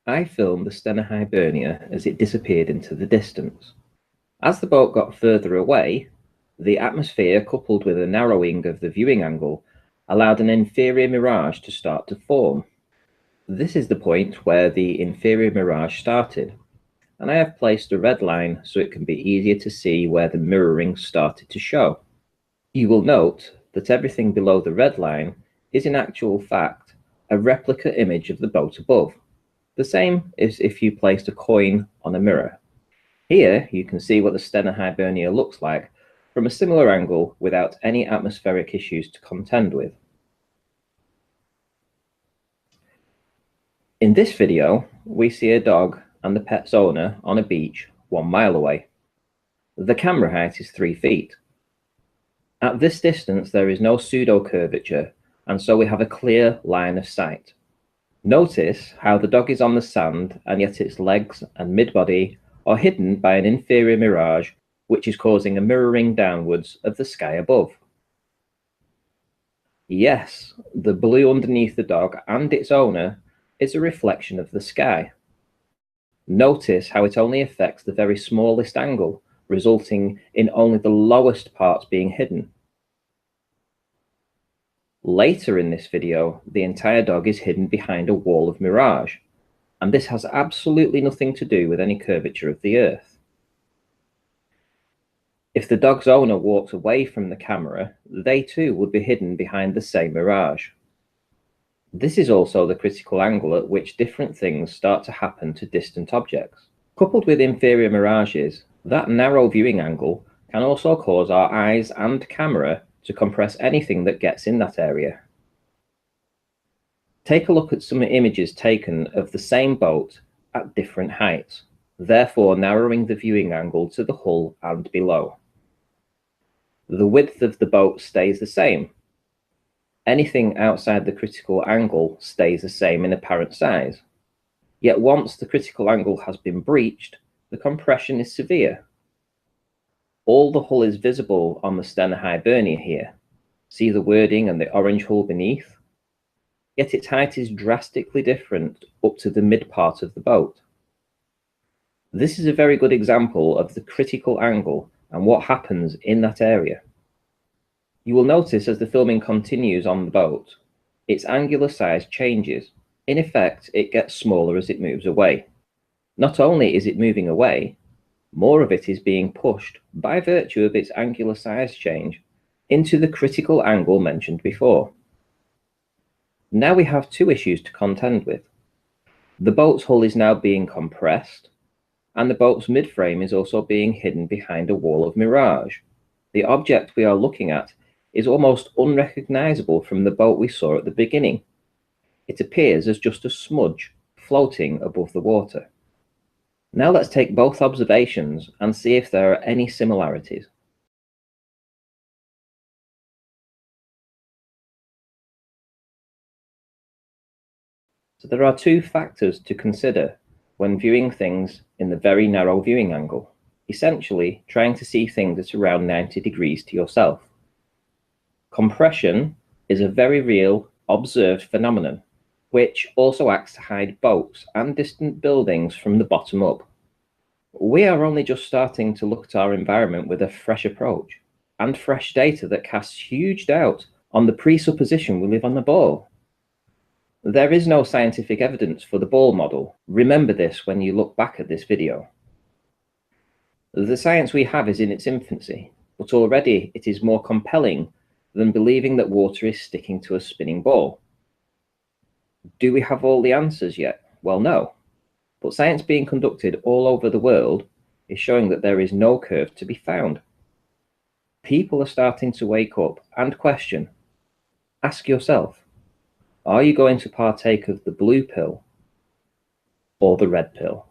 I filmed the Stena Hibernia as it disappeared into the distance. As the boat got further away, the atmosphere coupled with a narrowing of the viewing angle allowed an inferior mirage to start to form. This is the point where the inferior mirage started, and I have placed a red line so it can be easier to see where the mirroring started to show. You will note that everything below the red line is in actual fact a replica image of the boat above, the same as if you placed a coin on a mirror. Here you can see what the Stena Hibernia looks like from a similar angle without any atmospheric issues to contend with. In this video, we see a dog and the pet's owner on a beach 1 mile away. The camera height is 3 feet. At this distance, there is no pseudo-curvature, and so we have a clear line of sight. Notice how the dog is on the sand, and yet its legs and mid-body are hidden by an inferior mirage, which is causing a mirroring downwards of the sky above. Yes, the blue underneath the dog and its owner is a reflection of the sky. Notice how it only affects the very smallest angle, resulting in only the lowest parts being hidden. Later in this video, the entire dog is hidden behind a wall of mirage, and this has absolutely nothing to do with any curvature of the Earth. If the dog's owner walked away from the camera, they too would be hidden behind the same mirage. This is also the critical angle at which different things start to happen to distant objects. Coupled with inferior mirages, that narrow viewing angle can also cause our eyes and camera to compress anything that gets in that area. Take a look at some images taken of the same boat at different heights, therefore narrowing the viewing angle to the hull and below. The width of the boat stays the same. Anything outside the critical angle stays the same in apparent size. Yet once the critical angle has been breached, the compression is severe. All the hull is visible on the Stena Hibernia here. See the wording and the orange hull beneath? Yet its height is drastically different up to the mid part of the boat. This is a very good example of the critical angle and what happens in that area. You will notice as the filming continues on the boat, its angular size changes. In effect, it gets smaller as it moves away. Not only is it moving away, more of it is being pushed by virtue of its angular size change into the critical angle mentioned before. Now we have two issues to contend with. The boat's hull is now being compressed, and the boat's midframe is also being hidden behind a wall of mirage. The object we are looking at is almost unrecognizable from the boat we saw at the beginning. It appears as just a smudge floating above the water. Now let's take both observations and see if there are any similarities. So there are two factors to consider when viewing things in the very narrow viewing angle, essentially trying to see things at around 90 degrees to yourself. Compression is a very real, observed phenomenon, which also acts to hide boats and distant buildings from the bottom up. We are only just starting to look at our environment with a fresh approach and fresh data that casts huge doubt on the presupposition we live on the ball. There is no scientific evidence for the ball model. Remember this when you look back at this video. The science we have is in its infancy, but already it is more compelling than believing that water is sticking to a spinning ball. Do we have all the answers yet? Well, no. But science being conducted all over the world is showing that there is no curve to be found. People are starting to wake up and question. Ask yourself, are you going to partake of the blue pill or the red pill?